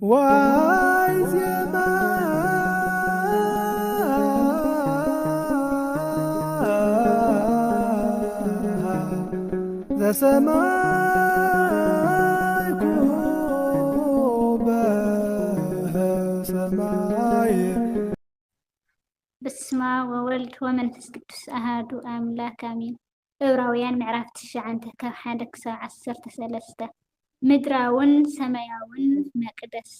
وعزيما ذا سماي كوبا سماي بسما وولد ومنفس قدس أحد أملاك آمين. ዕብራውያን ምዕራፍ 9 ካብ 1 ክሳብ 13 ምድራውን ሰማያውን መቅደስ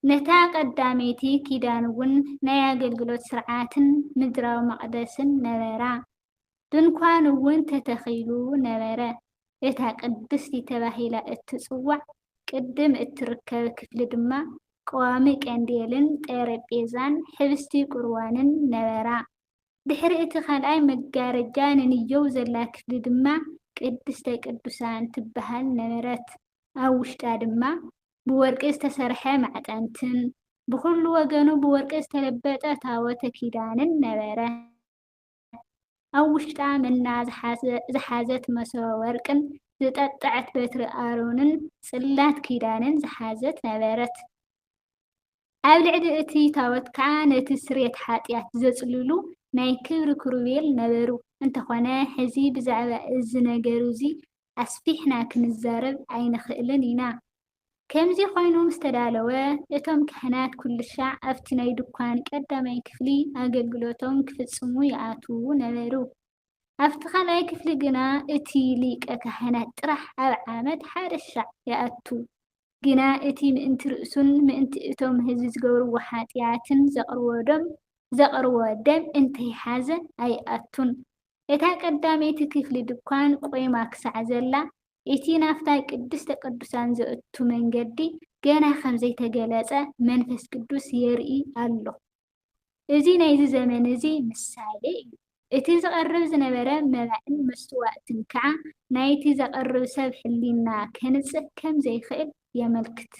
ነታ ቀዳመይቲ ኪዳን እውን ናይ ኣገልግሎት ስርዓትን ምድራዊ መቅደስን ነበራ። ድንኳን እውን ተተኺሉ ነበረ። እታ ቅድስቲ ተባሂላ እትፅዋዕ ቅድም እትርከብ ክፍሊ ድማ ቀዋሚ ቀንዴልን ጠረጴዛን ሕብስቲ ቁርባንን ነበራ። ድሕሪ እቲ ካልኣይ መጋረጃ ንንየው ዘላ ክፍሊ ድማ ቅድስተ ቅዱሳን ትበሃል ነበረት። ኣብ ውሽጣ ድማ ብወርቂ ዝተሰርሐ ማዕጠንትን ብኩሉ ወገኑ ብወርቂ ዝተለበጠ ታቦተ ኪዳንን ነበረ። ኣብ ውሽጣ መና ዝሓዘት መሶበ ወርቅን ዝጠጥዐት በትሪ ኣሮንን ጽላት ኪዳንን ዝሓዘት ነበረት። ኣብ ልዕሊ እቲ ታቦት ከዓ ነቲ ስርየት ሓጢኣት ዘጽልሉ ናይ ክብሪ ክሩቤል ነበሩ። እንተኾነ ሕዚ ብዛዕባ እዚ ነገር እዚ ኣስፊሕና ክንዛረብ ኣይንኽእልን ኢና። ከምዚ ኮይኑ ምስ ተዳለወ እቶም ካህናት ኩልሻዕ ኣብቲ ናይ ድኳን ቀዳማይ ክፍሊ ኣገልግሎቶም ክፍጽሙ ይኣትዉ ነበሩ። ኣብቲ ካልኣይ ክፍሊ ግና እቲ ሊቀ ካህናት ጥራሕ ኣብ ዓመት ሓደ ሻዕ ይኣቱ። ግና እቲ ምእንቲ ርእሱን ምእንቲ እቶም ህዝቢ ዝገብርዎ ሓጢኣትን ዘቕርቦ ደም እንተይሓዘ ኣይኣቱን። እታ ቀዳመይቲ ክፍሊ ድኳን ቆይማ ክሳዕ ዘላ እቲ ናፍታ ቅድስተ ቅዱሳን ዘእቱ መንገዲ ገና ከምዘይተገለጸ መንፈስ ቅዱስ የርኢ ኣሎ። እዚ ናይዚ ዘመን እዚ ምሳሌ እዩ። እቲ ዝቐርብ ዝነበረ መባእን መስትዋዕትን ከዓ ናይቲ ዘቐርብ ሰብ ሕሊና ከንጽህ ከም ዘይኽእል የመልክት።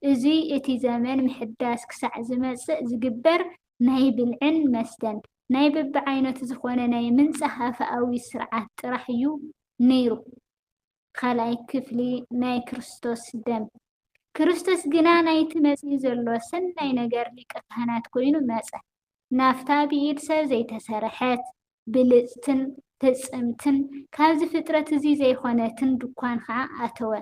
እዚ እቲ ዘመን ምሕዳስ ክሳዕ ዝመጽእ ዝግበር ናይ ብልዕን መስተን ናይ በቢዓይነቱ ዝኾነ ናይ ምንጻሕ ኣፈኣዊ ስርዓት ጥራሕ እዩ ነይሩ። ካልኣይ ክፍሊ ናይ ክርስቶስ ደም። ክርስቶስ ግና ናይቲ መጺኡ ዘሎ ሰናይ ነገር ሊቀ ካህናት ኮይኑ መጸ። ናፍታ ብኢድ ሰብ ዘይተሰርሐት ብልጽትን ፍጽምትን ካብዚ ፍጥረት እዚ ዘይኮነትን ድኳን ከዓ ኣተወ።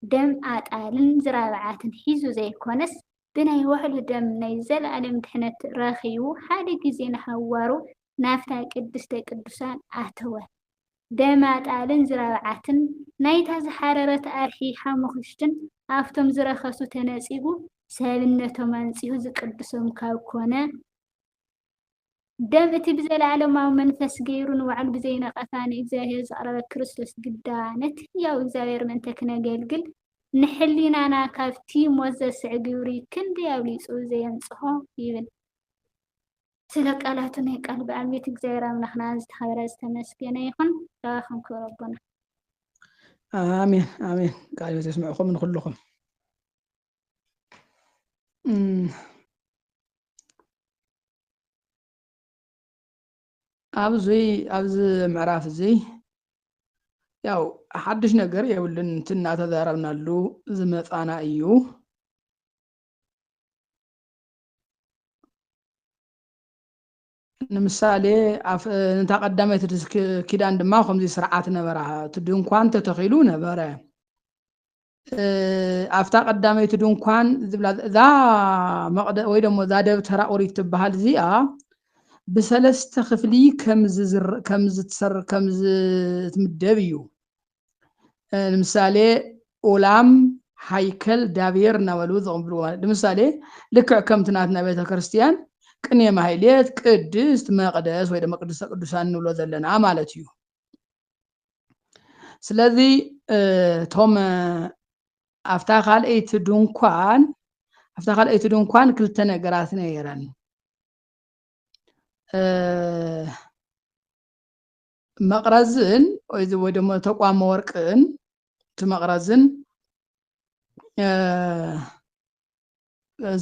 ደም ኣጣልን ዝራብዓትን ሒዙ ዘይኮነስ ብናይ ውዕሉ ደም ናይ ዘለኣለም ድሕነት ረኺቡ ሓደ ግዜ ንሓዋሩ ናፍታ ቅድስተ ቅዱሳን ኣተወ። ደም ኣጣልን ዝራብዓትን ናይታ ዝሓረረት ኣርሒ ሓሙኽሽትን ኣብቶም ዝረኸሱ ተነፂጉ ሰብነቶም አንጽሁ ዝቅድሶም ካብ ኮነ ደም እቲ ብዘለዓለማዊ መንፈስ ገይሩ ንባዕሉ ብዘይነቐፋ ንእግዚኣብሔር ዘቕረበ ክርስቶስ ግዳ ነቲ ሕያው እግዚኣብሔር ምእንተ ክነገልግል ንሕሊናና ካብቲ ሞት ዘስዕ ግብሪ ክንደይ ኣብሊፁ ዘየንጽሖ ይብል። ስለ ቃላቱ ናይ ቃል ብኣልቤት እግዚኣብሔር ኣምላኽና ዝተኸበረ ዝተመስገነ ይኹን። ረባኹም ክብረቦና አሜን አሜን። ቃል ተስምዑኩም ንኩልኩም ኣብዚ ምዕራፍ እዚ ያው ሓድሽ ነገር የብልን እናተዛረብናሉ ዝመፃና እዩ። ንምሳሌ እንታ ቀዳመይቲ ኪዳን ድማ ከምዚ ስርዓት ነበራ። እቲ ድንኳን ተተኺሉ ነበረ። ኣፍታ ቀዳመይቲ ድንኳን ዝብላ እዛ መቕደ ወይ ደሞ እዛ ደብተራ ኦሪት ትበሃል እዚኣ ብሰለስተ ክፍሊ ከምዚ ትምደብ እዩ። ንምሳሌ ኦላም ሃይከል ዳቤር እናበሉ ዘቕብሉ ንምሳሌ ልክዕ ከምቲ ናትና ቤተ ክርስቲያን ቅኔ ማህሌት ቅድስት መቅደስ ወይ ደሞ ቅድስተ ቅዱሳን ንብሎ ዘለና ማለት እዩ። ስለዚ ቶም ኣፍታ ካልአይቲ ድንኳን ክልተ ነገራት ነይረን። መቅረዝን ወይ ደሞ ተቋም ወርቅን እቲ መቅረዝን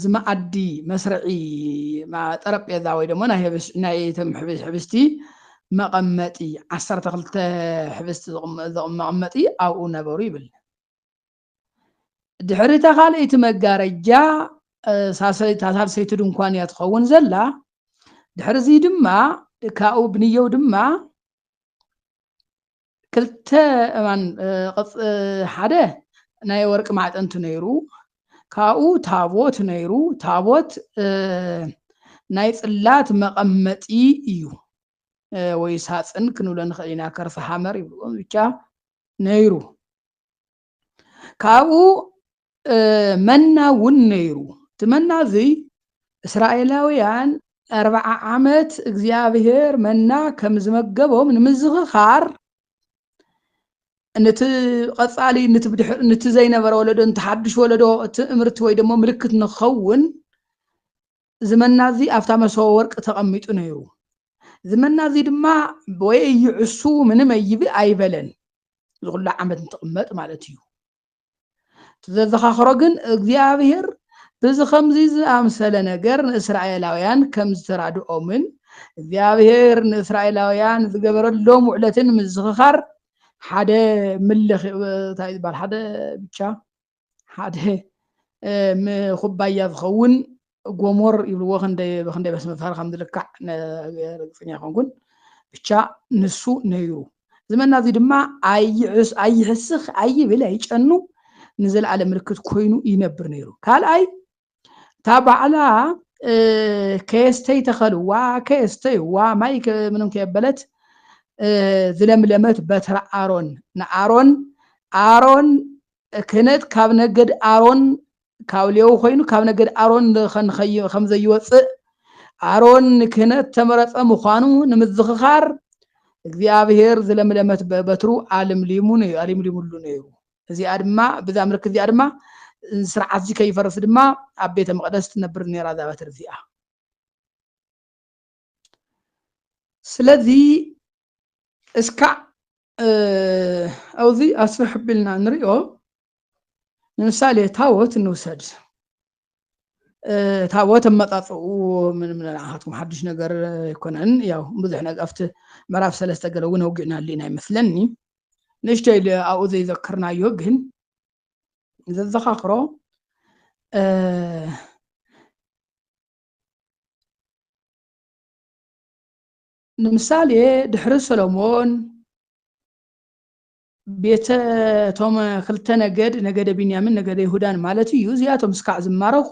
ዝመዓዲ መስርዒ ጠረጴዛ ወይ ደሞ ናይ ሕብስቲ መቐመጢ 12 ሕብስቲ መቐመጢ ኣብኡ ነበሩ ይብል። ድሕሪ እታ ካልአይቲ መጋረጃ ሳልሰይቲ ድንኳን እያ ትኸውን ዘላ ድሕሪ እዚ ድማ ካብኡ ብንየው ድማ ክልተ ሓደ ናይ ወርቂ ማዕጠንቲ ነይሩ ካብኡ ታቦት ነይሩ ታቦት ናይ ጽላት መቐመጢ እዩ ወይ ሳጽን ክንብሎ ንኽእል ኢና ከርሰ ሓመር ይብልዎ ብቻ ነይሩ ካብኡ መና እውን ነይሩ እቲ መና እዚ እስራኤላውያን 40 ዓመት እግዚአብሔር መና ከም ዝመገቦም ንምዝኽኻር ነቲ ቀጻሊ ነቲ ዘይነበረ ወለዶ እንተሓድሽ ወለዶ እቲ እምርቲ ወይ ደሞ ምልክት ንኸውን ዝመና እዚ ኣብታ መሶበ ወርቂ ተቐሚጡ ነይሩ ዝመና እዚ ድማ ወይ ይዕሱ ምንም ኣይበለን ዝኩሉ ዓመት እንትቕመጥ ማለት እዩ ተዘኻኽሮ ግን እግዚአብሔር በዚ ከምዚ ዝኣምሰለ ነገር ንእስራኤላውያን ከም ዝተራድኦምን እግዚአብሔር ንእስራኤላውያን ዝገበረሎም ውዕለትን ምዝኽኻር ሓደ ምልኽ እንታይ ይባል ሓደ ብቻ ሓደ ኩባያ ዝኸውን ጎሞር ይብልዎ ክንደይ በስመ ፈር ከም ዝልካዕ ርግፀኛ ኮንኩን ብቻ ንሱ ነይሩ ዝመና እዚ ድማ ኣይሕስኽ ኣይብል ኣይጨኑ ንዘለዓለ ምልክት ኮይኑ ይነብር ነይሩ ካልኣይ እታ ባዕላ ከየስተይ ተኸልዋ ከየስተይዋ ማይ ምንም ከየበለት ዝለምለመት በትረ ኣሮን ንኣሮን ኣሮን ክህነት ካብ ነገድ ኣሮን ካብ ሌዊ ኮይኑ ካብ ነገድ ኣሮን ከም ዘይወፅእ ኣሮን ክህነት ተመረፀ ምዃኑ ንምዝኽኻር እግዚአብሔር ዝለምለመት በትሩ ኣልምሊሙሉ ነይሩ እዚኣ ድማ ብዛ ምልክት እዚኣ ድማ ስርዓት እዚ ከይፈርስ ድማ ኣብ ቤተ መቅደስ ትነብር ነይራ እዛ በትሪ እዚኣ ስለዚ እስካዕ ኣብዚ ኣስፍሕ ኣቢልና ንሪኦ ንምሳሌ ታቦት ንውሰድ ታቦት ኣመጣፅኡ ምንም ንዓኻትኩም ሓድሽ ነገር ኣይኮነን ያው ብዙሕ ነገር ኣብቲ ምዕራፍ 3 ገለ እውን ኣውጊዕና ኣለና ይመስለኒ ንእሽተይ ኣብኡ ዘይዘክርናዮ ግን ዘዘኻኽሮ ንምሳሌ ድሕሪ ሰሎሞን ቤተ ቶም ክልተ ነገደ ቢንያምን ነገደ ይሁዳን ማለት እዩ እዚኣቶም እስካዕ ዝማረኹ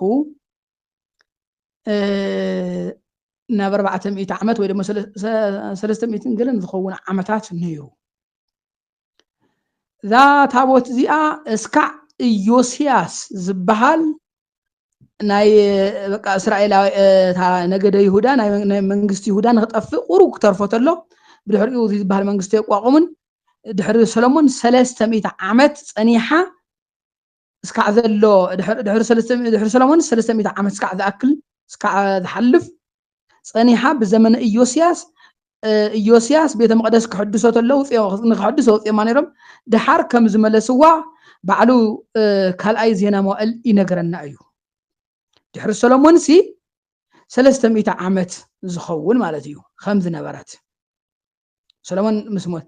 ናብ 400 ዓመት ወይ ደሞ 300 ገለን ዝኸውን ዓመታት ነይሩ እዛ ታቦት እዚኣ እስካዕ ኢዮስያስ ዝበሃል ናይ በቃ እስራኤላዊ ነገደ ይሁዳ ናይ መንግስቲ ይሁዳ ንኽጠፍእ ቁሩብ ክተርፎ ተሎ ብድሕሪኡ ዝበሃል መንግስቲ የቋቁምን ድሕሪ ሰሎሞን 300 ዓመት ፀኒሓ እስካዕ ዘሎ ድሕሪ ሰሎሞን 300 ዓመት እስካዕ ዝኣክል እስካዕ ዝሓልፍ ፀኒሓ ብዘመነ ኢዮስያስ ቤተ መቅደስ ክሕድሶ ተሎ ንክሕድሶ ወፂኦማ ነይሮም ድሓር ከም ዝመለስዋ ባዕሉ ካልኣይ ዜና መዋዕል ይነገረና እዩ ድሕሪ ሰሎሞን 300 ዓመት ዝኸውን ማለት እዩ ከም ዝነበረት ሰሎሞን ምስ ሞት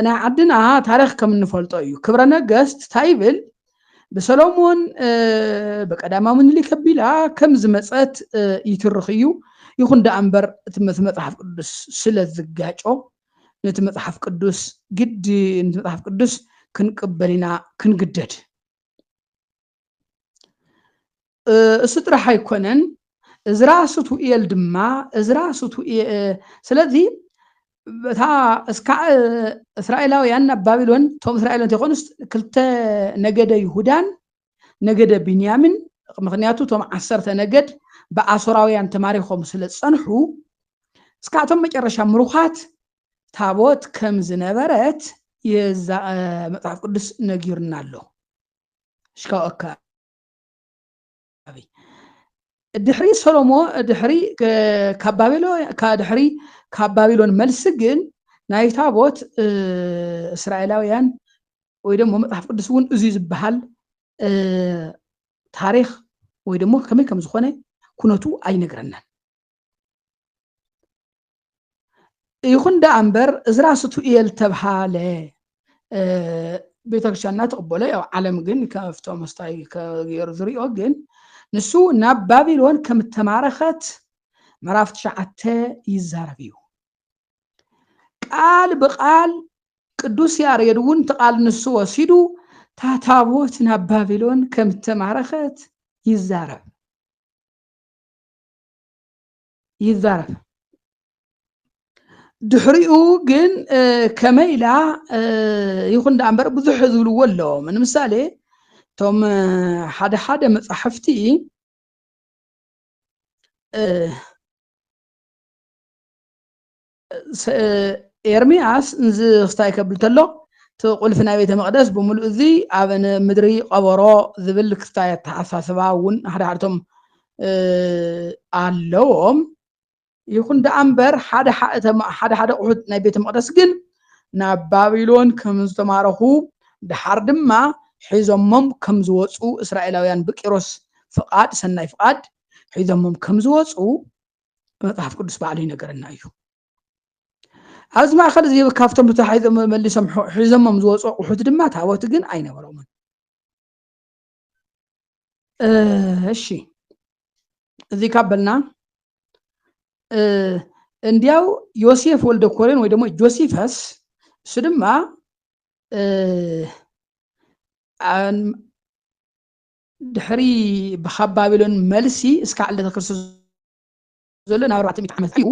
ናይ ዓድና ታሪክ ከም እንፈልጦ እዩ ክብረ ነገስት ታይብል ብሰሎሞን በቀዳማዊ ምኒልክ ኣቢላ ከም ዝመፀት ይትርኽ እዩ ይኹን ዳ እምበር እቲ መጽሓፍ ቅዱስ ስለ ዝጋጮ ነቲ መጽሓፍ ቅዱስ ግዲ ነቲ መጽሓፍ ቅዱስ ክንቅበል ኢና ክንግደድ እሱ ጥራሕ ኣይኮነን እዝራ ሱቱኤል ድማ ስለዚ እታ እስካዕ እስራኤላውያን ናብ ባቢሎን ቶም እስራኤላውያን ተይኮኑስ ክልተ ነገደ ይሁዳን ነገደ ቢንያምን ምክንያቱ ቶም 10 ነገድ ብኣሶራውያን ተማሪኾም ስለ ዝፀንሑ እስካዕቶም መጨረሻ ምሩኻት ታቦት ከም ዝነበረት የዛ መጽሓፍ ቅዱስ ነጊርና ኣሎ ሽካው ኣካባቢ ድሕሪ ሰሎሞን ድሕሪ ካብ ባቢሎን መልሲ ግን ናይ ታቦት እስራኤላውያን ወይ ደሞ መጽሓፍ ቅዱስ እውን እዙይ ዝበሃል ታሪክ ወይ ደሞ ከመይ ከም ዝኾነ ኩነቱ ኣይነግረናን ይኹን ዳ እምበር እዝራ ሱቱኤል ተባሃለ ቤተክርስቲያንና ተቀበለ ያው ዓለም ግን ከፍቶም ስታይ ከገይሩ ዝሪኦ ግን ንሱ ናብ ባቢሎን ከም ተማረኸት ምዕራፍ 9 ይዛረብ እዩ ቃል ብቃል ቅዱስ ያሬድ እውን ተቃል ንሱ ወሲዱ ታታቦት ናብ ባቢሎን ከም ተማረኸት ይዛረብ ድሕሪኡ ግን ከመይላ ይኹን ዳንበር ብዙሕ ዝብልዎ ኣሎ ንምሳሌ ቶም ሓደ መጽሓፍቲ ኤርምያስ እንዚ ክስታይ ከብል ተሎ ቁልፊ ናይ ቤተ መቅደስ ብምሉእ እዚ ኣብ ምድሪ ቀበሮ ዝብል ክስታይ ተሓሳስባ እውን ሓደሓደቶም ኣለዎም ይኹን ዳኣምበር ሓደ ኣቑሑት ናይ ቤተ መቅደስ ግን ናብ ባቢሎን ከም ዝተማረኹ ድሓር ድማ ሒዞሞም ከም ዝወፁ እስራኤላውያን ብቂሮስ ፍቃድ ሰናይ ፍቃድ ሒዞሞም ከም ዝወፁ መጽሓፍ ቅዱስ ባዕሉ ይነገረና እዩ ኣብዚ ማእኸል እዚ ካብቶም ተታሒዞም መሊሶም ሒዞሞም ዝወፁ ኣቑሑት ድማ ታቦት ግን ኣይነበሮምን እሺ እዚ ካበልና እንዲያው ዮሴፍ ወልደ ኮሬን ወይ ደግሞ ጆሲፈስ እሱ ድማ ድሕሪ ብኻብ ባቢሎን መልሲ እስካዕ ልደተ ክርስቶስ ዘሎ ናብ 400 ዓመት እዩ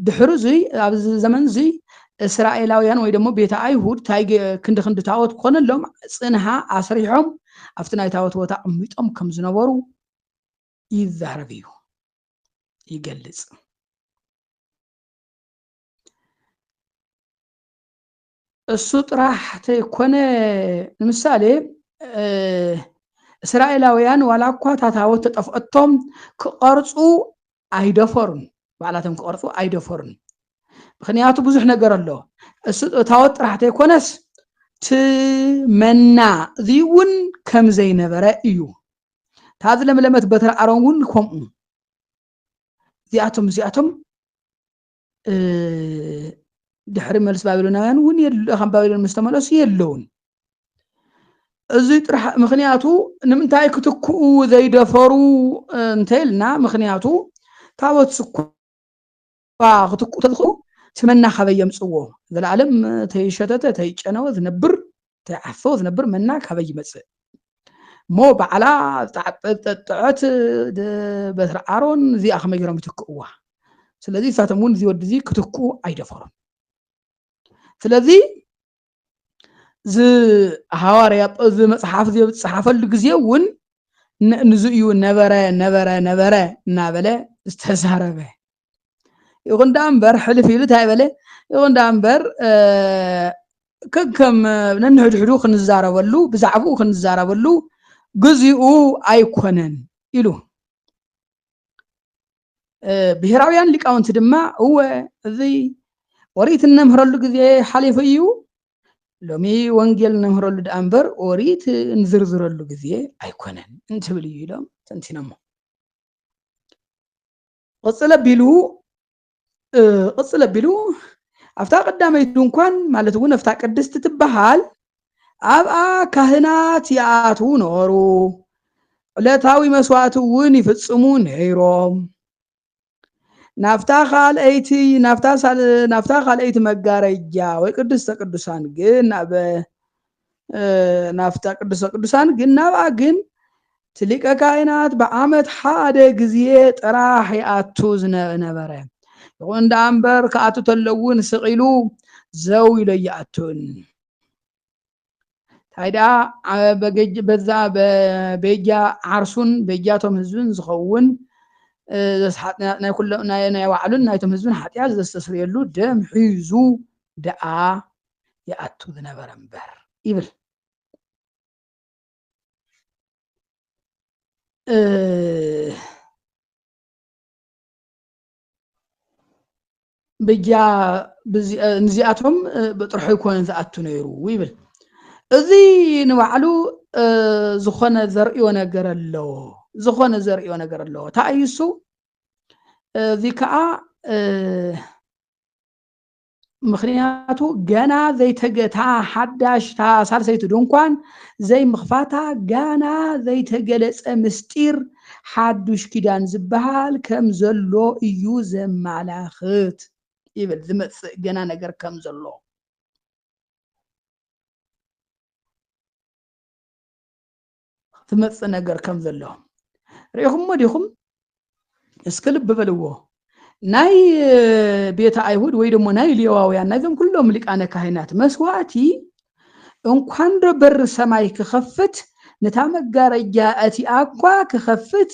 ድሕሪ እዚ ኣብ ዘመን እዚ እስራኤላውያን ወይ ደግሞ ቤተ አይሁድ ታይ ክንዲ ታወት ኮነሎም ጽንሃ ኣስሪሖም ኣብቲ ናይ ታወት ቦታ ኣሚጦም ከም ዝነበሩ ይዛረብ እዩ ይገልጽ እሱ ጥራሕ ተይኮነ ንምሳሌ እስራኤላውያን ዋላ እኳ ታታወት ተጠፍአቶም ክቀርጹ ኣይደፈሩን ባዕላቶም ክቀርጹ ኣይደፈሩን ምክንያቱ ብዙሕ ነገር ኣሎ እሱ ታወት ጥራሕ ተይኮነስ ትመና እዚ እውን ከም ዘይነበረ እዩ ታዝ ለምለመት በትረ ኣሮን እውን ከምኡ እዚኣቶም ድሕሪ መልስ ባቢሎናውያን እውን ከም ባቢሎን ምስ ተመለሱ የለውን እዚ ጥራሕ ምክንያቱ ንምንታይ ክትክኡ ዘይደፈሩ እንተይልና ምክንያቱ ታቦት ስኳ ክትክኡ ተዝኽኡ ትመና ካበይ የምፅዎ ዘለዓለም ተይሸተተ ተይጨነወ ዝነብር ተይዓፈወ ዝነብር መና ካበይ ይመፅእ ሞ ባዕላ ጥዕት በትረ ኣሮን እዚኣ ከመይ ገይሮም ይትክእዋ ስለዚ ሳቶም እውን እዚ ወዲ እዚ ክትክኡ ኣይደፈሩም ስለዚ ዝ ሐዋርያ ዝ መጽሐፍ ዝጽሐፈሉ ጊዜ እውን ንዙ እዩ ነበረ እናበለ ዝተዛረበ ይኹን ዳንበር ሕልፍ ኢሉ ታይበለ ይኹን ዳንበር ከከም ነንሕድሕዱ ክንዛረበሉ ብዛዕባኡ ክንዛረበሉ ግዚኡ ኣይኮነን ኢሉ ብሄራውያን ሊቃውንቲ ድማ እወ እዚ ኦሪት ነምህረሉ ጊዜ ሓሊፉ እዩ ሎሚ ወንጌል ነምህረሉ ዳንበር ኦሪት እንዝርዝረሉ ጊዜ ኣይኮነን እንትብል እዩ ኢሎም ተንቲኖሞ ቅጽለ ቢሉ ኣፍታ ቀዳመይት ድንኳን ማለት እውን ኣፍታ ቅድስቲ ትበሃል ኣብኣ ካህናት ይኣትዉ ነበሩ ዕለታዊ መስዋዕቲ እውን ይፍጽሙ ነይሮም ናፍታ ካልአይቲ መጋረጃ ወይ ቅድስተ ቅዱሳን ግን ናፍታ ቅድስተ ቅዱሳን ግን ናብኣ ግን ትሊቀ ካህናት በዓመት ሓደ ጊዜ ጥራሕ ይኣቱ ዝነበረ ይኹን ዳንበር ከኣቱ ተለውን ስቂሉ ዘው ኢሎ ይኣቱን ታይዳ በዛ በቤጃ ዓርሱን ቤጃቶም ህዝብን ዝኸውን ናይ ኩሎም ናይ ባዕሉን ናይቶም ህዝብን ሓጢያት ዘስተስርየሉ ደም ሒዙ ደኣ ይኣቱ ዝነበረ እምበር ይብል በጃ ንዚኣቶም ብጥርሑ ይኮነ ዝኣቱ ነይሩ ይብል እዚ ንባዕሉ ዝኾነ ዘርእዮ ነገር ኣሎ ታይሱ እዚ ከዓ ምክንያቱ ገና ዘይተገታ ሓዳሽታ ሳልሰይቲ ድንኳን ዘይምኽፋታ ገና ዘይተገለጸ ምስጢር ሓዱሽ ኪዳን ዝበሃል ከም ዘሎ እዩ ዘመላኽት ይብል ዝመጽእ ገና ነገር ከም ዘሎ ዝመጽእ ነገር ከም ዘሎ ርኢኹምሞ ዲኹም እስኪ ልብ በልዎ ናይ ቤተ አይሁድ ወይ ደግሞ ናይ ሌዋውያን ናይዞም ኩሎም ሊቃነ ካህናት መስዋዕቲ እንኳን ዶ በር ሰማይ ክኸፍት ነታ መጋረጃ እቲኣ እኳ ክኸፍት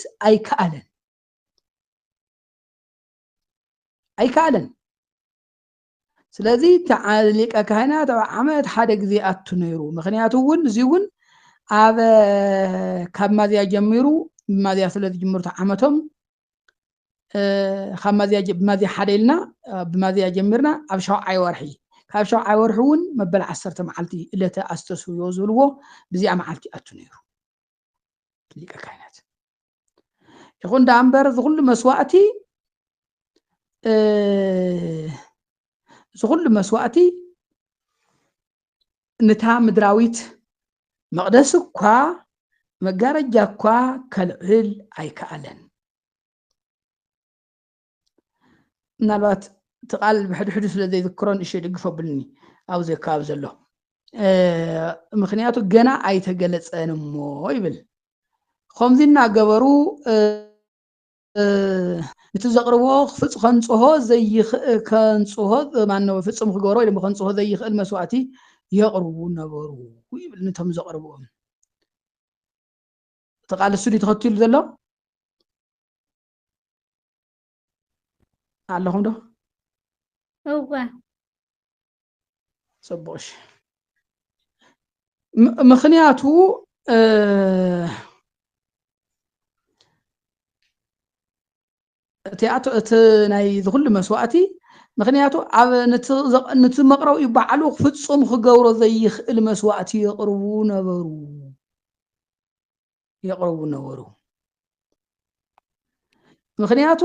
ኣይከኣለን ስለዚ ሊቀ ካህናት ኣብ ዓመት ሓደ ግዜ ኣቱ ነይሩ ምክንያቱ እውን እዚ እውን ኣብ ካብ ማዝያ ጀሚሩ ማዝያ ስለ ዝጅምሩ ዓመቶም ካብ ማዝያ ሓደ ኢልና ብማዝያ ጀሚርና ኣብ 7ይ ወርሒ ካብ 7ይ ወርሒ እውን መበል 10 መዓልቲ ዕለተ ኣስተስርዮ ዝብልዎ ብዚኣ መዓልቲ ኣቱ ነይሩ ሊቀ ካህናት ይኹን ዳ እምበር ዝኩሉ መስዋዕቲ ነታ ምድራዊት መቅደስ እኳ መጋረጃ እኳ ከልዕል ኣይከኣለን ምናልባት ትቃል ብሕድሕዱ ስለ ዘይዝክሮን እሺ ድግፎ ብልኒ ኣብ ዘካብ ዘሎ ምክንያቱ ገና ኣይተገለጸን እሞ ይብል ከምዚ እናገበሩ እቲ ዘቅርቦ ከንጽሆ ከንጽሆ ማነው ፍጹም ክገብሮ ወይ ደግሞ ከንጽሆ ዘይኽእል መስዋዕቲ የቅርቡ ነበሩ ይብል ነቶም ዘቅርቦም ተቃል እሱ ተኸቲሉ ዘሎ ኣለኹም ዶ እወ ጽቡሽ ምክንያቱ እቲ ናይ ዝኩሉ መስዋዕቲ ምክንያቱ ኣብ ነቲ መቅረቡ ይበዓሉ ፍጹም ክገብሮ ዘይኽእል መስዋዕቲ የቅርቡ ነበሩ ምክንያቱ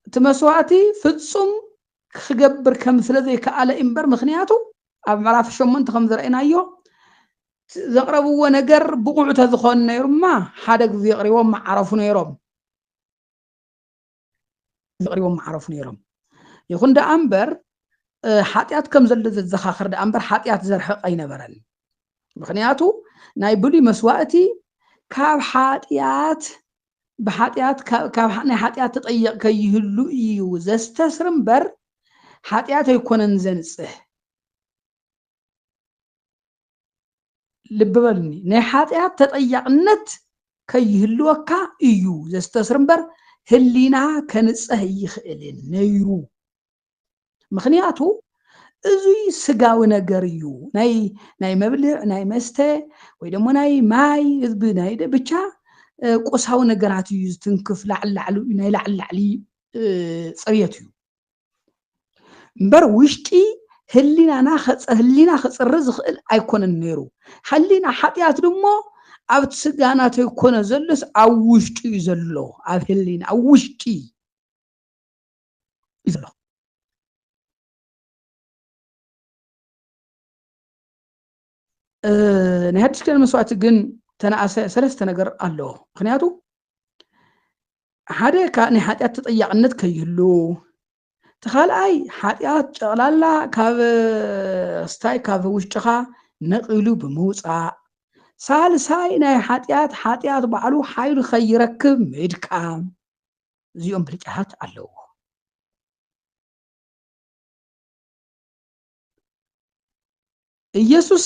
እቲ መስዋዕቲ ፍጹም ክገብር ከም ስለ ዘይከኣለ እምበር ምክንያቱ ኣብ ምዕራፍ 8 ከም ዘርአናዮ ዘቅረብዎ ነገር ብቁዕ ተዝኾን ነይሩማ ሓደ ግዜ የቅሪቦም ማዕረፉ ነይሮም ይኹን ዳ እምበር ሓጢኣት ከም ዘሎ ዘዘኻኽር ዳ እምበር ሓጢኣት ዘርሕቕ ኣይነበረን ምክንያቱ ናይ ብሉይ መስዋዕቲ ካብ ናይ ሓጢኣት ተጠየቕ ከይህሉ እዩ ዘስተስር እምበር ሓጢኣት ኣይኮነን ዘንጽህ ልብ በልኒ ናይ ሓጢኣት ተጠያቅነት ከይህልወካ እዩ ዘስተስር እምበር ህሊና ከንጽህ ይኽእልን ነይሩ ምክንያቱ እዙይ ስጋዊ ነገር እዩ ናይ መብልዕ ናይ መስተ ወይ ደግሞ ናይ ማይ ህዝቢ ናይ ብቻ ቁሳዊ ነገራት እዩ ዝትንክፍ ናይ ላዕሊ ጽርየት እዩ እምበር ውሽጢ ህሊና ክጽሪ ዝኽእል ኣይኮነን ነይሩ ህሊና ሓጢኣት ድሞ ኣብቲ ስጋና ተይኮነ ዘሎስ ኣብ ውሽጢ እዩ ዘሎ ኣብ ህሊና ኣብ ውሽጢ እዩ ዘሎ ናይ ሓድሽ ኪዳን መስዋዕቲ ግን ተነኣሰ ሰለስተ ነገር ኣለዎ ምክንያቱ ሓደ ናይ ሓጢኣት ተጠያቅነት ከይህሉ ተኻልኣይ ሓጢኣት ጨቕላላ ካብ ውሽጢኻ ነቂሉ ብምውፃእ ሳልሳይ ናይ ሓጢኣት ባዕሉ ሓይሉ ከይረክብ ምድቃም እዚኦም ብልጫታት ኣለዎ ኢየሱስ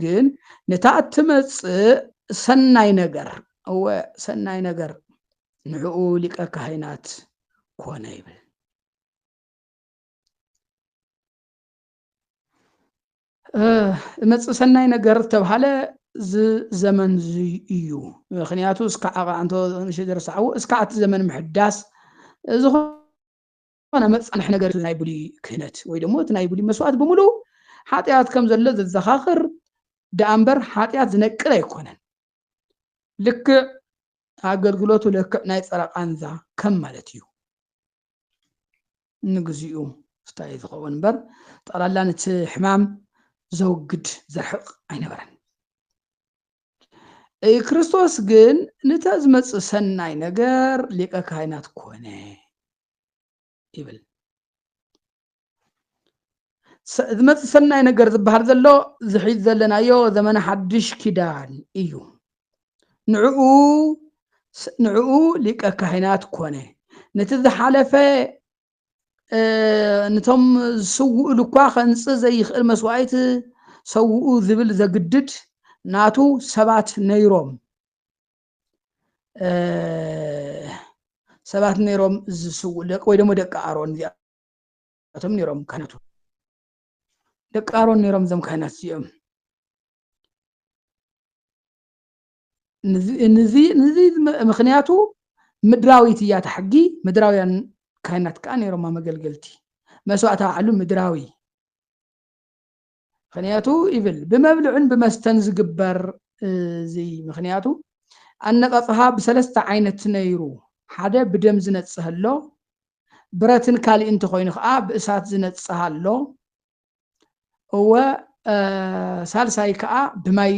ግን ነታ እትመጽእ ሰናይ ነገር ንዕኡ ሊቀ ካህናት ኮነ ይብል መጽእ ሰናይ ነገር ተባሃለ ዘመን እዩ ምክንያቱ እስካዕ አንተ ንሽደርሳው እስካዕ እቲ ዘመን ምሕዳስ ዝኾነ መጽንሕ ነገር ናይ ብሉይ ክህነት ወይ ደግሞ እቲ ናይ ብሉይ መስዋዕት ብምሉ ሓጢኣት ከም ዘሎ ዘዘኻኽር ዳእምበር ሓጢኣት ዝነቅል ኣይኮነን ልክዕ ኣገልግሎቱ ልክዕ ናይ ፀረቃንዛ ከም ማለት እዩ نجزيو ستايز خون بر طلع لنا حمام زوجد زرحق أين برن ክርስቶስ ግን ነታ ዝመጽእ ሰናይ ነገር ሊቀ ካህናት ኮነ ይብል ዝመጽእ ሰናይ ነገር ዝበሃል ዘሎ ዝሒዝ ዘለናዮ ዘመነ ሓድሽ ኪዳን እዩ ንዕኡ ሊቀ ካህናት ኮነ ነቲ ዝሓለፈ ነቶም ዝስውኡ እኳ ከንጽእ ዘይኽእል መስዋዕት ሰውኡ ዝብል ዘግድድ ናቱ ሰባት ነይሮም ሰባት ነይሮም ዝስውኡ ደቂ ወይ ደሞ ደቂ ኣሮን እዚኣቶም ነይሮም ካህናቱ ደቂ ኣሮን ነይሮም ዞም ካህናት እዚኦም ነዚ ምክንያቱ ምድራዊት እያ ተሕጊ ምድራውያን ካህናት ከዓ ነይሮም መገልገልቲ መስዋዕት ባዕሉ ምድራዊ ምክንያቱ ይብል ብመብልዕን ብመስተን ዝግበር እዚ ምክንያቱ ኣነጻጽሃ ብሰለስተ ዓይነት ነይሩ ሓደ ብደም ዝነጽህ ኣሎ ብረትን ካልእን ተኮይኑ ከዓ ብእሳት ዝነጽህ ኣሎ ወ ሳልሳይ ከዓ ብማይ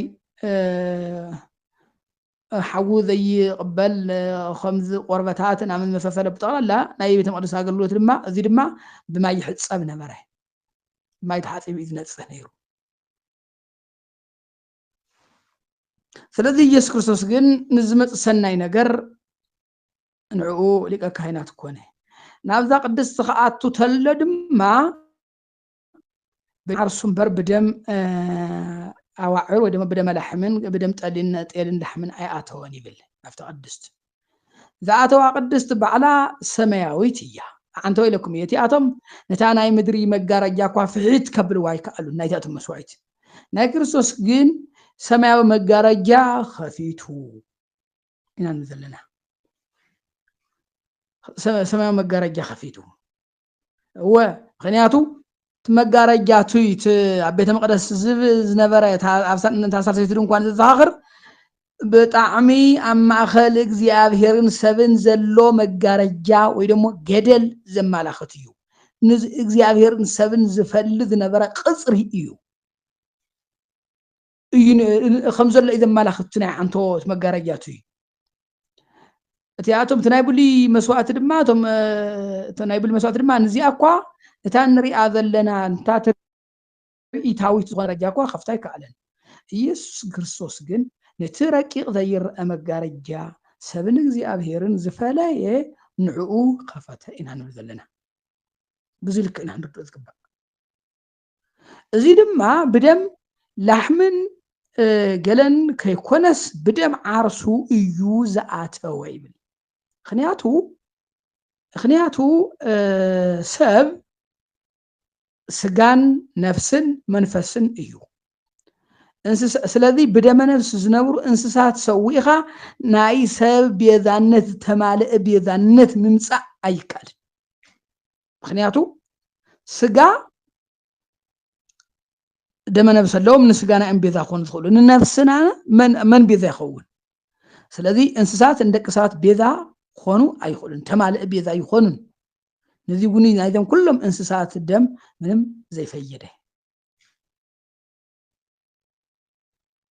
ሓዊ ዘይቅበል ከምዚ ቆርበታት ናምን መሳሰለ ብጠቕላላ ናይ ቤተ መቅደስ ኣገልግሎት ድማ እዚ ድማ ብማይ ይሕፀብ ነበረ ማይ ተሓፂቡ ዝነጽህ ነይሩ ስለዚህ ኢየሱስ ክርስቶስ ግን ንዝመጽእ ሰናይ ነገር ንዕኡ ሊቀ ካህናት ኮነ ናብዛ ቅድስቲ ከኣቱ ተሎ ድማ ብዓርሱም በር ብደም ኣዋዕር ወይ ድማ ብደም ላሕምን ብደም ጠልን ጤልን ላሕምን ኣይኣተወን ይብል ኣብታ ቅድስት ዝኣተዋ ቅድስት ባዕላ ሰማያዊት እያ ኣንተ ኢለኩም እቲኣቶም ነታ ናይ ምድሪ መጋረጃ እኳ ፍሒት ከብልዋ ይከኣሉ ናይታቶም መስዋዕት ናይ ክርስቶስ ግን ሰማያዊ መጋረጃ ከፊቱ ኢና ንዘለና ሰማያዊ መጋረጃ ከፊቱ ምክንያቱ መጋረጃ ትይት ኣብ ቤተ መቅደስ ዝነበረ ኣብ ሳልሰይቲ ድንኳን ዝዘኻኽር ብጣዕሚ ኣብ ማእኸል እግዚኣብሔርን ሰብን ዘሎ መጋረጃ ወይ ደሞ ገደል ዘመላኽት እዩ እግዚኣብሔርን ሰብን ዝፈሊ ዝነበረ ቅፅሪ እዩ ከም ዘሎ እዩ ዘመላኽት ናይ ዓንቶት መጋረጃቱ እዩ እቲኣቶም ናይ ብሉይ መስዋዕቲ ድማ እቶም ናይ ብሉይ መስዋዕቲ ድማ ነዚኣ እኳ እታ ንሪኣ ዘለና እንታ ትርኢታዊት ዝኾነ መጋረጃ እኳ ከፍታ ይከኣለን ኢየሱስ ክርስቶስ ግን ነቲ ረቂቕ ዘይርአ መጋረጃ ሰብን እግዚኣብሔርን ዝፈለየ ንዕኡ ከፈተ ኢና ንብል ዘለና ብዙ ልክ ኢና ንርድኦ ዝግባእ እዚ ድማ ብደም ላሕምን ገለን ከይኮነስ ብደም ዓርሱ እዩ ዝኣተወ ይብል ምክንያቱ ሰብ ስጋን ነፍስን መንፈስን እዩ ስለዚ ብደመ ነፍስ ዝነብሩ እንስሳት ሰዊእኻ ናይ ሰብ ቤዛነት ዝተማልአ ቤዛነት ምምፃእ ኣይከኣልን ምክንያቱ ስጋ ደመ ነፍስ ኣለዎም ንስጋና እዮም ቤዛ ክኾኑ ዝኽእሉ ንነፍስና መን ቤዛ ይኸውን ስለዚ እንስሳት ንደቂ ሰባት ቤዛ ክኾኑ ኣይኽእሉን ተማልአ ቤዛ ይኾኑን ነዚ እውን ናይዞም ኩሎም እንስሳት ደም ምንም ዘይፈየደ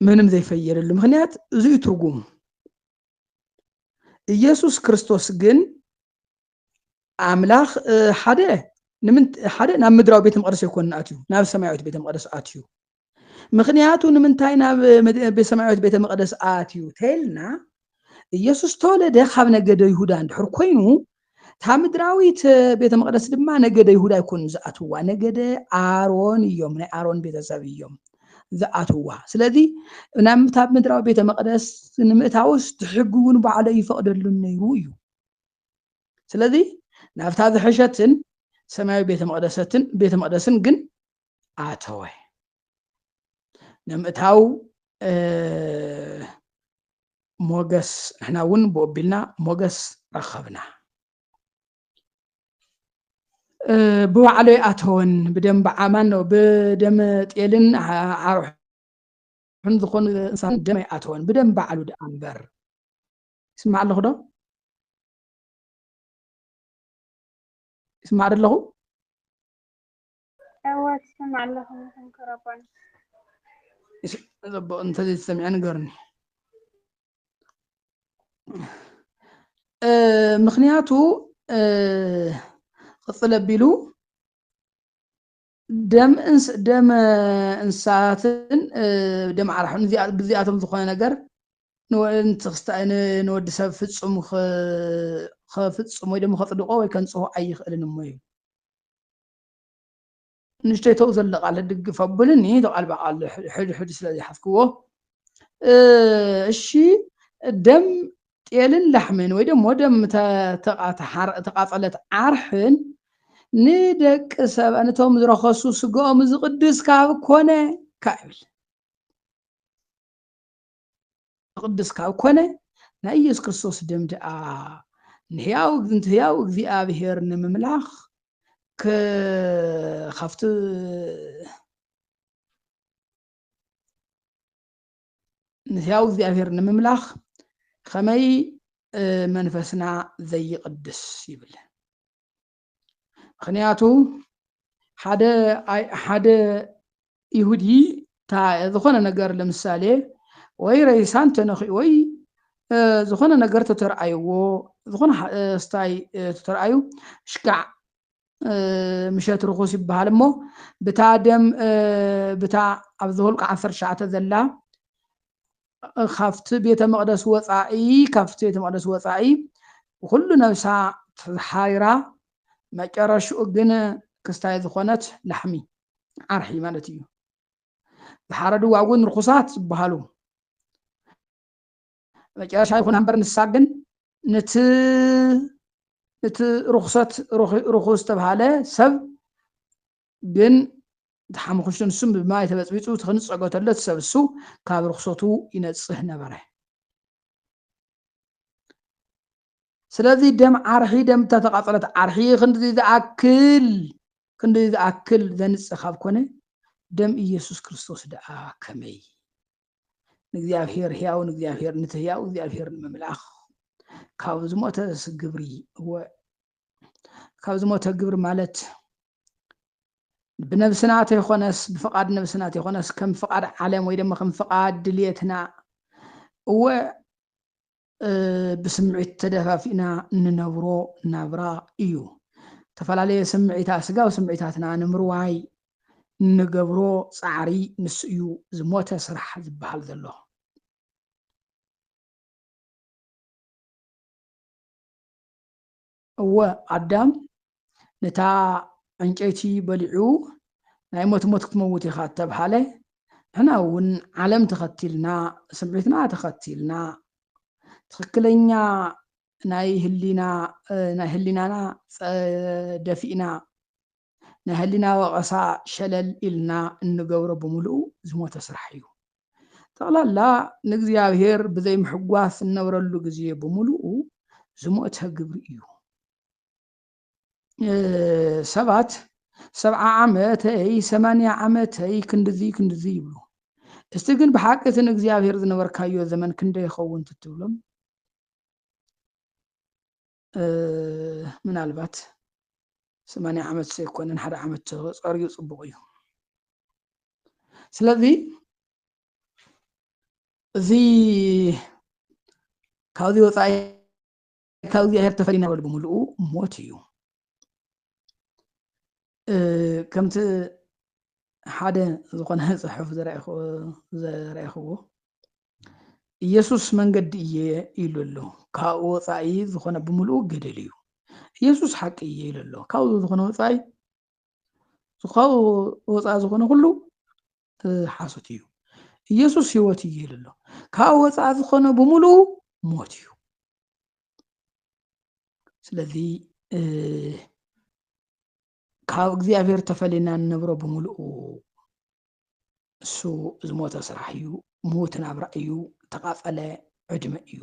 ምንም ዘይፈየደሉ ምክንያት እዚ እዩ ትርጉሙ ኢየሱስ ክርስቶስ ግን ኣምላኽ ሓደ ናብ ምድራዊ ቤተ መቅደስ ኣይኮነን ኣትዩ ናብ ሰማያዊት ቤተ መቅደስ ኣትዩ ምክንያቱ ንምንታይ ናብ ሰማያዊት ቤተ መቅደስ ኣትዩ ተልና ኢየሱስ ተወለደ ካብ ነገደ ይሁዳ እንድሕር ኮይኑ እታ ምድራዊት ቤተ መቅደስ ድማ ነገደ ይሁዳ ኣይኮኑን ዝኣትዋ ነገደ ኣሮን እዮም ናይ ኣሮን ቤተሰብ እዮም ዝኣትዋ ስለዚ ናብ ምድራዊ ቤተ መቅደስ ንምእታውስ ትሕጊ እውን ባዕሉ ይፈቅደሉን ነይሩ እዩ ስለዚ ናብታ ዝሕሸትን ሰማያዊ ቤተ መቅደስን ግን ኣተወ ንምእታው ሞገስ ንሕና እውን ብኦቢልና ሞገስ ረኸብና ብባዕሉ ኣተወን ብደም በዓማን ብደም ጤልን ዓርሑን ዝኾኑ እንስሳን ደም ኣተወን ብደም ባዕሉ ደኣ እምበር ይስማዕ ኣለኹ ዶ اسمع له أول سمع لهم كربان انت تسمعني قرني ምክንያቱ ቅፅል ኣቢሉ ደም እንስሳትን ደም ዓርሑን ብዚኣቶም ዝኾነ ነገር ንወዲ ሰብ ፍፁም ክፍፅሞ ወይ ደሞ ከፅድቆ ወይ ከንፅሆ ኣይኽእልን እሞ እዩ ንሽተይ ተው ዘሎ ቃል ድግፍ ኣቡልኒ ተቃል በቃል ሕድ ስለዝሓዝክዎ እሺ ደም ጤልን ላሕምን ወይ ደሞ ደም ተቃፀለት ዓርሕን ንደቂ ሰብ ነቶም ዝረኸሱ ስግኦም ዝቅድስ ካብ ኮነ ካብል ዝቅድስ ካብ ኮነ ናይ ኢየሱስ ክርስቶስ ደም ደኣ ንህያው እግዚኣብሔር ንምምላኽ ካብቲ ንህያው እግዚኣብሔር ንምምላኽ ከመይ መንፈስና ዘይቅድስ ይብል ምክንያቱ ሓደ ይሁዲ ዝኾነ ነገር ለምሳሌ ወይ ሬሳን ተነኺኡ ወይ ዝኾነ ነገር ተተርኣይዎ ዝኾነ ስታይ ተተርኣዩ ሽካዕ ምሸት ርኩስ ይበሃል እሞ ብታ ደም ብታ ኣብ ዝሁልቃ 19 ዘላ ካብቲ ቤተ መቅደስ ወፃኢ ኩሉ ነብሳ ተሓይራ መጨረሽኡ ግን ክስታይ ዝኾነት ላሕሚ ዓርሒ ማለት እዩ ዝሓረድዋ እውን ርኩሳት ዝበሃሉ መጨረሻ ይኹን እምበር ንሳ ግን ነቲ ርኩስ ተባሃለ ሰብ ግን ተሓምኩሽቱ ንሱም ብማይ ተበፅቢፁ ትክንፀገተሎ ሰብ እሱ ካብ ርኩሰቱ ይነፅህ ነበረ ስለዚ ደም ዓርሒ ደም ተተቃፀለት ዓርሒ ክንዲ ዝኣክል ዘንፅህ ካብ ኮነ ደም ኢየሱስ ክርስቶስ ደኣ ከመይ ንእግዚኣብሔር ህያው ንእግዚኣብሔር ነቲ ህያው እግዚኣብሔር ንምምላኽ ካብ ዝሞተ ግብሪ ካብ ዝሞተ ግብሪ ማለት ብነብስና ተይኮነስ ብፍቃድ ነብስና ተይኮነስ ከም ፍቃድ ዓለም ወይ ደሞ ከም ፍቃድ ድልየትና ብስምዒት ተደፋፊእና እንነብሮ ናብራ እዩ ተፈላለየ ስምዒታት ስጋዊ ስምዒታትና ንምርዋይ ንገብሮ ፃዕሪ ንሱ እዩ ዝሞተ ስራሕ ዝበሃል ዘሎ ኣዳም ነታ ዕንጨይቲ በሊዑ ናይ ሞት ክትመውት ኢኻ ተባሃለ ንሕና እውን ዓለም ተኸቲልና ስምዒትና ተኸቲልና ትክክለኛ ናይ ህሊናና ደፊእና ናይ ህሊና ወቀሳ ሸለል ኢልና እንገብሮ ብምሉኡ ዝሞተ ስራሕ እዩ ጠቕላላ ንእግዚኣብሔር ብዘይምሕጓስ እነብረሉ ግዜ ብምሉኡ ዝሞተ ግብሪ እዩ ሰባት 70 ዓመተይ 80 ዓመተይ ክንድዚ ይብሉ እስቲ ግን ብሓቂ ንእግዚኣብሔር ዝነበርካዮ ዘመን ክንደይ ይኸውን ትብሎም ምናልባት 80 ዓመት ዘይኮነን 1 ዓመት ፀርዩ ፅቡቅ እዩ ስለዚ እዚ ካብዚ ወፃኢ ካብ እግዚኣብሔር ተፈሊና ብምሉኡ ሞት እዩ ከምቲ ሓደ ዝኾነ ፅሑፍ ዘርአይኽዎ ኢየሱስ መንገዲ እየ ኢሉ ኣሎ ካብኡ ወፃኢ ዝኾነ ብምሉኡ ገደል እዩ ኢየሱስ ሓቂ እየ ኢሉ ኣሎ ካብኡ ዝኾነ ወፃኢ ዝኾነ ኩሉ ሓሶት እዩ ኢየሱስ ህይወት እየ ኢሉ ኣሎ ካብኡ ወፃኢ ዝኾነ ብምሉኡ ሞት እዩ ስለዚ ካብ እግዚኣብሔር ተፈሊና ንነብሮ ብምሉኡ እሱ ዝሞተ ስራሕ እዩ ሞት ናብራ እዩ ተቃፀለ ዕድመ እዩ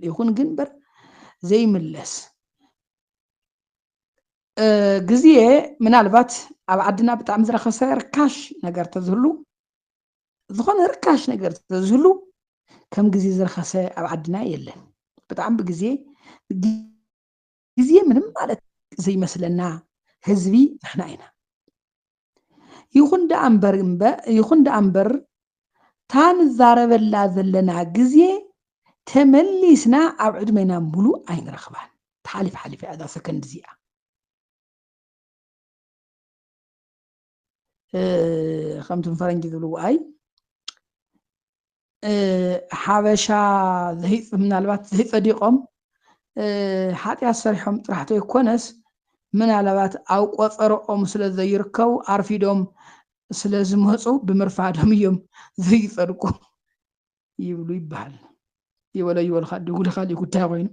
ይኹን ግን በር ዘይምለስ ግዜ ምናልባት ኣብ ዓድና ብጣዕሚ ዝረኸሰ ርካሽ ነገር ተዝህሉ ዝኾነ ርካሽ ነገር ተዝህሉ ከም ግዜ ዝረኸሰ ኣብ ዓድና የለን ብጣዕሚ ግዜ ምንም ማለት ዘይመስለና ህዝቢ ንሕና ኢና ይኹን ዳ እምበር ታንዛረበላ ዘለና ግዜ ተመሊስና ኣብ ዕድሜና ሙሉእ ኣይንረኽባን ተሓሊፍ ሓሊፍ እያ እዛ ሰከንድ እዚኣ ከምቲ ፈረንጂ ዝብልዎ ኣይ ሓበሻ ምናልባት ዘይፀዲቆም ሓጢኣት ሰሪሖም ጥራሕቶ ይኮነስ ምናልባት ኣብ ቆፀሮኦም ስለ ዘይርከቡ ኣርፊዶም ስለ ዝመፁ ብምርፋዶም እዮም ዘይፀድቁ ይብሉ ይበሃል ይበለ ይበሉ ካሊእ ጉዳይ ኮይኑ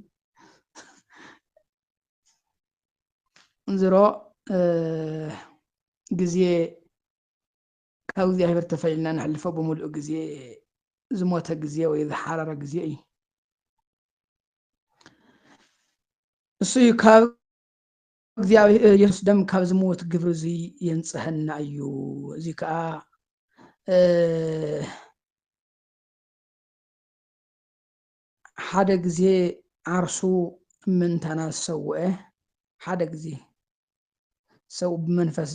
ዝሮ ግዜ ካብ እግዚኣብሔር ተፈሊልና ንሕልፎ ብምሉእ ግዜ ዝሞተ ግዜ ወይ ዝሓረረ ግዜ እዩ እሱ እዩ ካብ እግዚኣብሔር ኢየሱስ ደም ካብ ዝሞት ግብሪ እዚ የንፅሐና እዩ እዚ ከዓ ሓደ ግዜ ዓርሱ ምንታና ዝሰውዐ ሓደ ግዜ ሰው ብመንፈስ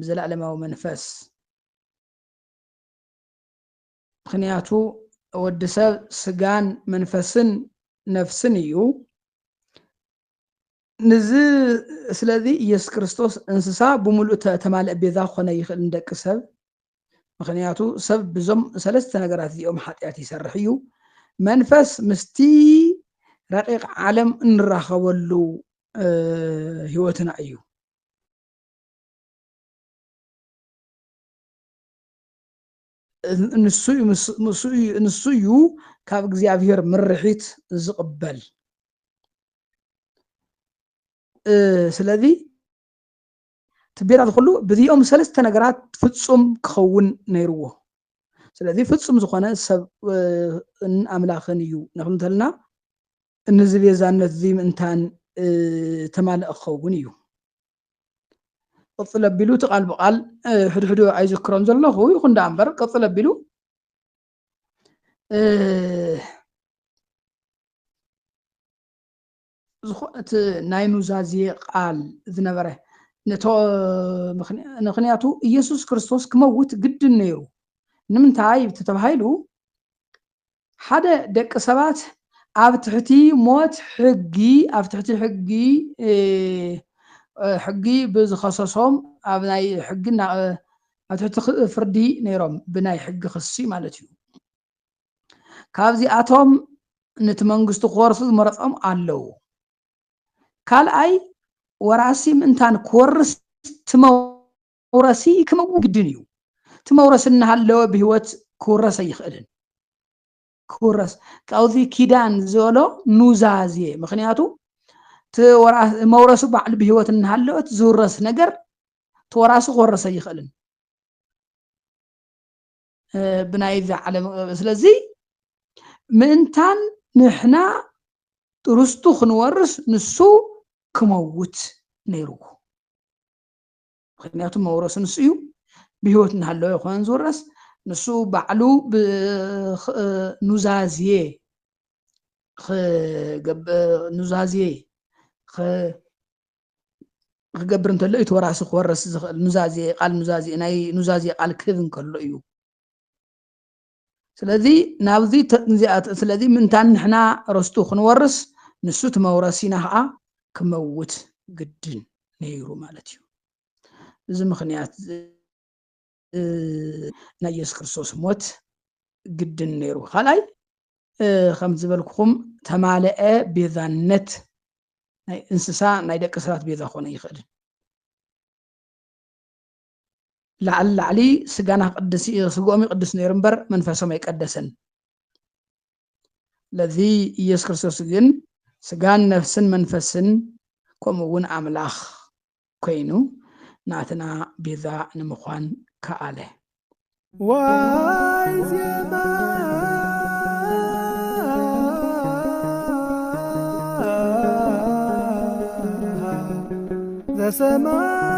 ዘለዓለማዊ መንፈስ ምክንያቱ ወዲ ሰብ ስጋን መንፈስን ነፍስን እዩ ንዚ ስለዚ ኢየሱስ ክርስቶስ እንስሳ ብምሉእ ተማልአ ቤዛ ክኾነ ይኽእል ንደቂ ሰብ ምክንያቱ ሰብ ብዞም ሰለስተ ነገራት እዚኦም ሓጢኣት ይሰርሕ እዩ መንፈስ ምስቲ ረቂቕ ዓለም እንራኸበሉ ሂወትና እዩ ንሱ እዩ ካብ እግዚኣብሔር ምርሒት ዝቕበል ስለዚ ትቤራት ኩሉ በዚኦም ሰለስተ ነገራት ፍጹም ክኸውን ነይርዎ ስለዚ ፍጹም ዝኾነ ሰብ ኣምላኽን እዩ ንኽብል እንተለና እነዚ ቤዛነት እዚ ምእንታን ተማልአ ክኸውን እዩ ቅፅል ኣቢሉ እቲ ቃል ብቃል ሕድሕዱ ኣይዝክሮም ዘለኹ ይኹን ዳ እምበር ቅፅል ኣቢሉ ዝኾነት ናይ ኑዛዜ ቃል ዝነበረ ምክንያቱ ኢየሱስ ክርስቶስ ክመውት ግድን ነይሩ ንምንታይ ተባሂሉ ሓደ ደቂ ሰባት ኣብ ትሕቲ ሞት ሕጊ ብዝኸሰሶም ኣብ ናይ ሕጊና ኣብ ትሕቲ ፍርዲ ነይሮም ብናይ ሕጊ ክሲ ማለት እዩ ካብዚኣቶም ነቲ መንግስቱ ክወርሱ ዝመረፆም ኣለው ካልኣይ ወራሲ ምእንታን ክወርስ ትመውረሲ ክመውት ግድን እዩ ትመውረስ እናሃለወ ብሂወት ክውረስ ኣይኽእልን ክውረስ ካብዚ ኪዳን ዝበሎ ኑዛዜ ምክንያቱ መውረሱ ባዕሉ ብሂወት እናሃለወት ዝውረስ ነገር ተወራሱ ክወረስ ኣይኽእልን ብናይ ዓለም ስለዚ ምእንታን ንሕና ርስቱ ክንወርስ ንሱ ክመውት ነይርዎ ምክንያቱ መውረሱ ንሱ እዩ ብሂወት እናሃለወ ይኮን ዝውረስ ንሱ ባዕሉ ኑዛዜ ክገብር እንተሎ እዩ ተወራሲ ክወርስ ዝኽእል ናይ ኑዛዜ ቃል ክህብ እንከሎ እዩ ስለዚ ናብዚ ስለዚ ምእንታን ንሕና ርስቱ ክንወርስ ንሱ ትመውረሲና ከዓ ክመውት ግድን ነይሩ ማለት እዩ እዚ ምክንያት ናይ ኢየሱስ ክርስቶስ ሞት ግድን ነይሩ ካልኣይ ከም ዝበልኩኹም ተማልአ ቤዛነት ናይ እንስሳ ናይ ደቂ ሰባት ቤዛ ክኾነ ይኽእል ላዕሊ ስጋና ቅዱስ ስግኦም ይቅድስ ነይሩ እምበር መንፈሶም ኣይቀደሰን ለዚ ኢየሱስ ክርስቶስ ግን ስጋን ነፍስን መንፈስን ከምኡ እውን ኣምላኽ ኮይኑ ናትና ቤዛ ንምዃን ከኣለ ዋይ ዜማ ዘሰማ